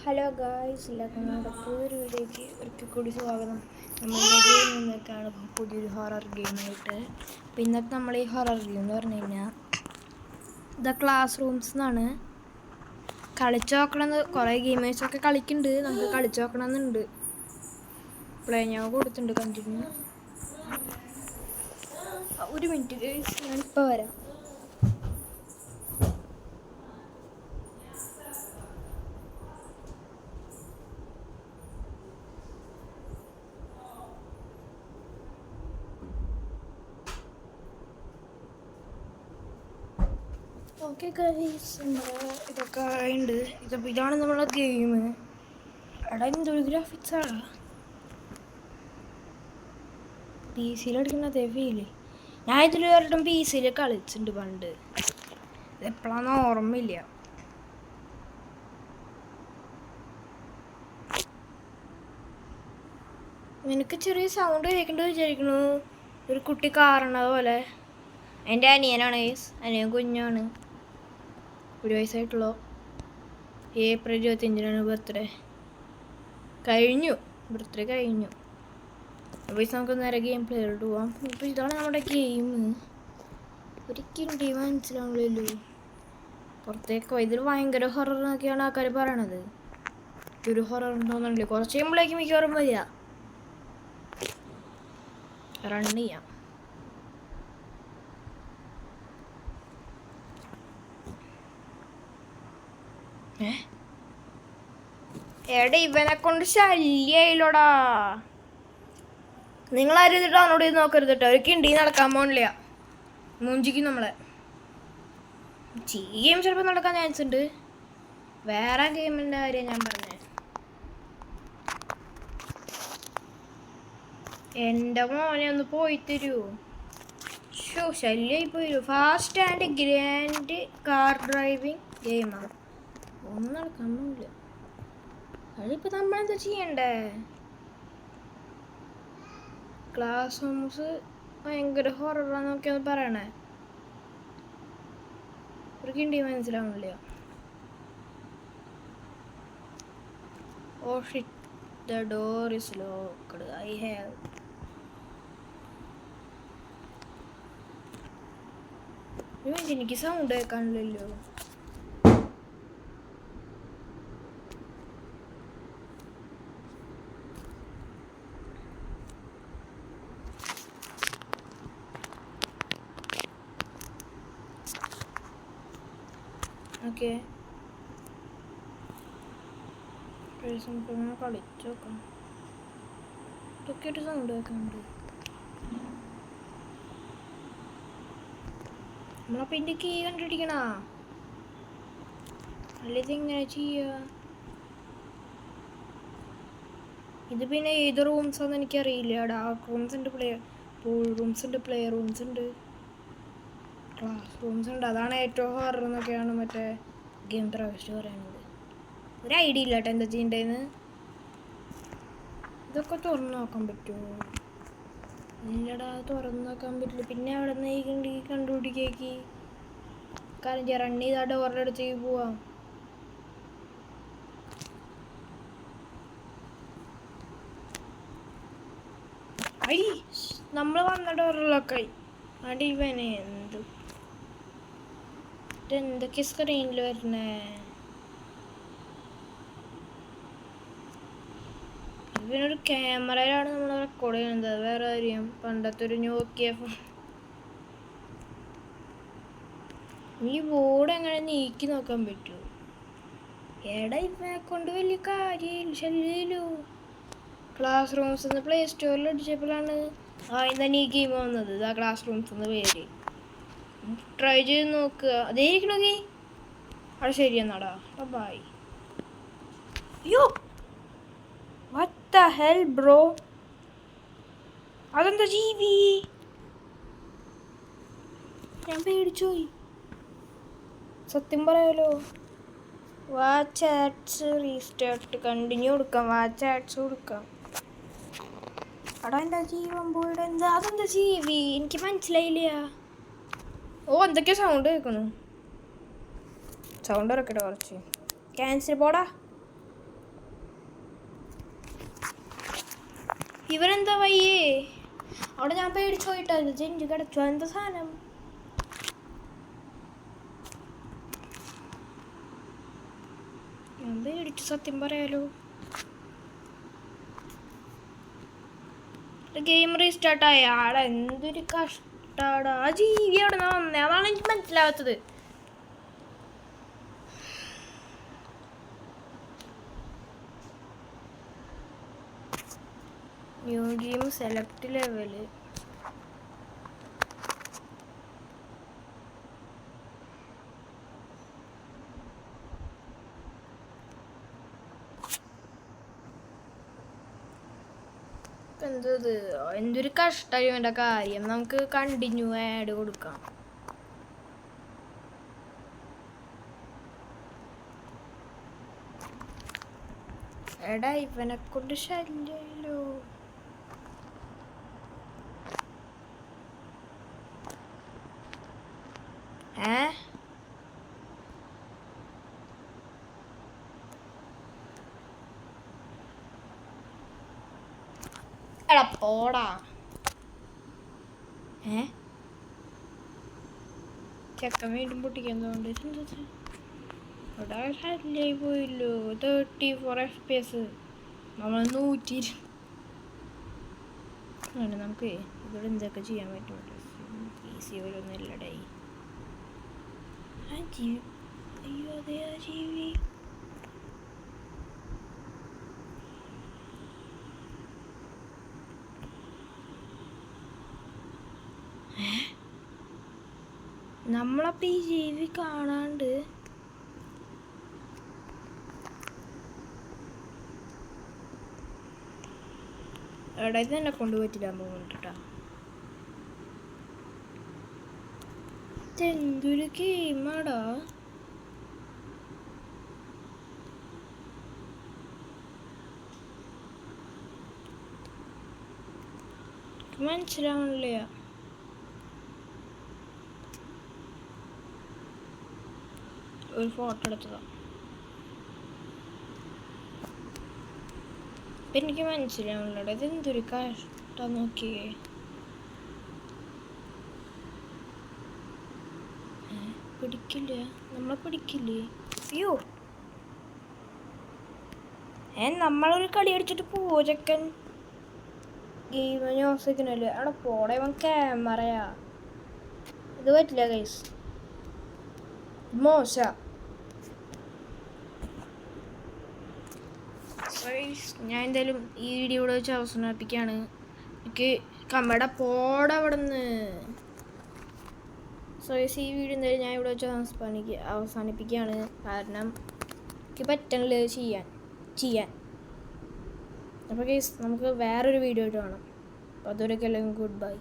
Hello guys, എല്ലാവർക്കും നമ്മുടെ പുതിയൊരു വീഡിയോയ്ക്ക് ഒരിക്കൽ കൂടി സ്വാഗതം. നമ്മളിലേക്ക് നിന്നൊക്കെയാണ് പുതിയൊരു ഹൊറർ ഗെയിമായിട്ട്. അപ്പോൾ ഇന്നത്തെ നമ്മൾ ഈ ഹൊറർ ഗെയിം എന്ന് പറഞ്ഞു കഴിഞ്ഞാൽ ദ ക്ലാസ് റൂംസ് എന്നാണ്. കളിച്ചു നോക്കണമെന്ന് കുറേ ഗെയിമേഴ്സൊക്കെ കളിക്കുന്നുണ്ട്. നമുക്ക് കളിച്ചു നോക്കണമെന്നുണ്ട്. പ്ലേ ഞാൻ കൊടുത്തിട്ടുണ്ട് കണ്ടിന്യൂ. ഒരു മിനിറ്റ് ഗൈസ്, ഞാനിപ്പോൾ വരാം. ഓക്കെ ഗൈസ്, ഇതൊക്കെ ഉണ്ട്. ഇതാണ് നമ്മളെ ഗെയിം. എടാ എന്തൊരു ഗ്രാഫിക്സ് ആടാ. പി സിയിൽ അടിക്കുന്ന അതേ ഫീല്. ഞാൻ ഇതിൽ ഒരിടം പി സിയിൽ കളിച്ചിട്ടുണ്ട് പണ്ട്. എപ്പോഴാണെന്ന് ഓർമ്മയില്ല. എനിക്ക് ചെറിയ സൗണ്ട് കേൾക്കേണ്ടത് വിചാരിക്കണു. ഒരു കുട്ടി കാറണത് പോലെ. എൻ്റെ അനിയനാണ് ഗൈസ്. അനിയൻ കുഞ്ഞാണ്. 1 വയസ്സായിട്ടുള്ളൂ. ഏപ്രിൽ 25-നാണ് ബർത്ത്ഡേ. ബർത്ത്ഡേ കഴിഞ്ഞു. അപ്പോൾ നമുക്ക് നേരെ ഗെയിം പ്ലേയിലോട്ട് പോവാം. ഇപ്പോൾ ഇതാണ് നമ്മുടെ ഗെയിം. ഒരിക്കലും ടീം മനസ്സിലാവില്ലല്ലോ. പുറത്തേക്കോ ഇതിൽ ഭയങ്കര ഹൊറർ എന്നൊക്കെയാണ് ആൾക്കാർ പറയണത്. ഒരു ഹൊറർ തോന്നണില്ലേ? കുറച്ച് കഴിയുമ്പോഴേക്കും മിക്കവാറും വരിക. റൺ ചെയ്യാം. എടാ ഇവനെ കൊണ്ട് ശല്യായില്ലോടാ. നിങ്ങളാരും ഇത് ഡൗൺലോഡ് ചെയ്ത് നോക്കരുത് കേട്ടോ. ഒരു കിണ്ടി നടക്കാൻ പോണില്ല. മൂഞ്ചിക്കും നമ്മളെ. ഈ ഗെയിം ചിലപ്പോൾ നടക്കാൻ ചാൻസ് ഉണ്ട്. വേറെ ഗെയിമിൻ്റെ കാര്യം ഞാൻ പറഞ്ഞത്. എൻ്റെ മോനെ ഒന്ന് പോയി തരൂ. ശല്യമായി പോയി. Fast and grand car driving ഗെയിമാണ്. ഒന്നും നടക്കാൻ പോകില്ല. അതിപ്പോൾ നമ്മളെന്താ ചെയ്യണ്ടേ? ക്ലാസ് റൂംസ് ഭയങ്കര ഹൊററാന്നൊക്കെയാണ് പറയണേ. ഒരു കിണ്ടി മനസ്സിലാവണില്ല. Oh shit, the door is locked. I have എനിക്ക് സൗണ്ട് കേൾക്കാനില്ലല്ലോ. ഓക്കെ, കളിച്ചു നോക്കാം. ഇതൊക്കെ ഒരു സൗണ്ട് കേൾക്കാനുണ്ട്. നമ്മളപ്പോൾ ഇതിൻ്റെ കീ കണ്ടുപിടിക്കണ. അല്ല ഇതെങ്ങനെ ചെയ്യുക? ഇത് പിന്നെ ഏത് റൂംസാന്ന് എനിക്കറിയില്ല. ഡാർക്ക് റൂംസ് ഉണ്ട്, പൂൾ റൂംസ് ഉണ്ട്, പ്ലേ റൂംസ് ഉണ്ട്, ക്ലാസ് റൂംസ് ഉണ്ട്. അതാണ് ഏറ്റവും ഹൊറർ എന്നൊക്കെയാണ് മറ്റേ ഗെയിം പ്രവേശിച്ച് പറയുന്നത്. ഒരു ഐഡിയ ഇല്ല കേട്ടോ എന്താ ചെയ്യണ്ടേന്ന്. ഇതൊക്കെ തുറന്ന് നോക്കാൻ പറ്റുമോ? ഇല്ലടാ, തുറന്ന് നോക്കാൻ പറ്റില്ല. പിന്നെ അവിടെ നിന്ന് കണ്ടുപിടിക്കേക്ക് കാര്യം ചെയ്യാം. റൺ ചെയ്താ ഡോറിൻ്റെ അടുത്തേക്ക് പോവാം. ഐ, നമ്മൾ വന്ന ഡോറിലൊക്കെ അടി. ഇവനെ എന്തൊക്കെ സ്ക്രീനിൽ വരണേ? ഇവനൊരു ക്യാമറയിലാണ് നമ്മൾ റെക്കോർഡ് ചെയ്യുന്നത്. വേറെ കാര്യം പണ്ടത്തെ ഒരു നോക്കിയ ഫോൺ. ഈ ബോർഡ് എങ്ങനെ നീക്കി നോക്കാൻ പറ്റുമോ? എടാ ഇവനെ കൊണ്ട് വലിയ കാര്യമില്ല, ശല്യല്ലോ. ക്ലാസ് റൂംസ് എന്ന് പ്ലേ സ്റ്റോറിൽ അടിച്ചപ്പോഴാണ് ഇന്ന് ഈ ഗെയിം വന്നത്. ആ ക്ലാസ് റൂംസ് എന്ന പേര്. ട്രൈ ചെയ്ത് നോക്കുക. അതേ ഇരിക്കണോക്കി. അവിടെ ശരിയെന്നാടാ. ബൈ. അയ്യോ, what the hell bro? അതെന്താ ജീവി? ഞാൻ പേടിച്ചുപോയി സത്യം പറയാലോ. വാച്ച് ആഡ്സ് റീസ്റ്റാർട്ട് കണ്ടിന്യൂ കൊടുക്കാം. വാച്ച് ആഡ്സ് കൊടുക്കാം. അവിടെ എന്താ ജീവൻ പോയിട്ട് എന്താ? അതെന്താ ജീവി? എനിക്ക് മനസ്സിലായില്ല. ഓ എന്തൊക്കെയോ സൗണ്ട് കേൾക്കണു. സൗണ്ട് ഇറക്കട്ടെ കുറച്ച്. ക്യാൻസൽ പോടാ. ഇവനെന്താ വയ്യേ? അവിടെ ഞാൻ പേടിച്ചു പോയിട്ടാ. ജെഞ്ച് കിടച്ചു. എന്താ സാധനം? ഞാൻ പേടിച്ചു സത്യം പറയാലോ. ഗെയിം റീസ്റ്റാർട്ടായി. ആടാ എന്തൊരു കഷ്ടാടാ. ആ ജീവി അവിടെ നിന്ന് വന്നേ, അതാണ് എനിക്ക് മനസ്സിലാവാത്തത്. New game select level. എന്തത്? എന്തൊരു കഷ്ടായി എൻ്റെ കാര്യം. നമുക്ക് കണ്ടിന്യൂ ആഡ് കൊടുക്കാം. എടാ ഇവനെ കൊണ്ട് ശല്യല്ലോ. എടാ പോടാ. ചെക്കൻ വീണ്ടും പൊട്ടിക്കാൻ തോന്നുന്നുണ്ട്. ഇവിടെ ശല്യായി പോയല്ലോ. 34 FPS. നമ്മൾ 120. നമുക്ക് ഇവിടെ എന്തൊക്കെ ചെയ്യാൻ പറ്റും? PC പോലൊന്നും ഇല്ലടേ. ആ ജീവി, അയ്യോ അതെ ആ ജീവി. നമ്മളപ്പോൾ ഈ ജീവി കാണാണ്ട് ഇടയിൽ തന്നെ കൊണ്ടുപോയിട്ടില്ല തോന്നിട്ടാ. എന്തൊരു ഗെയിമാടാ. മനസ്സിലാവണില്ല. ഒരു ഫോട്ടോ എടുത്തതാ. എനിക്ക് മനസ്സിലാവണില്ല. ഇതെന്തൊരു കഷ്ടം നോക്കിയേ. പിടിക്കില്ല, നമ്മളെ പിടിക്കില്ലേ? അയ്യോ നമ്മളൊരു കളി അടിച്ചിട്ട് പോചക്കൻ ഗെയിം യോസിക്കണല്ലേ. അവിടെ പോടെ ക്യാമറയാ. ഇത് പറ്റില്ല ഗൈസ്, മോശ. ഞാൻ എന്തായാലും ഈ വീഡിയോ ഇവിടെ വെച്ച് അവസാനിപ്പിക്കുകയാണ്. എനിക്ക് കമ്മയുടെ അവിടെ നിന്ന് ഈ വീഡിയോ എന്തായാലും ഞാൻ ഇവിടെ വെച്ച് അവസാനിപ്പിക്കുകയാണ്. കാരണം എനിക്ക് പറ്റണില്ല ചെയ്യാൻ. അപ്പോൾ ഗൈസ് നമുക്ക് വേറൊരു വീഡിയോ ആയിട്ട് കാണാം. അപ്പോൾ അതുവരെയൊക്കെ എല്ലാവരും ഗുഡ് ബൈ.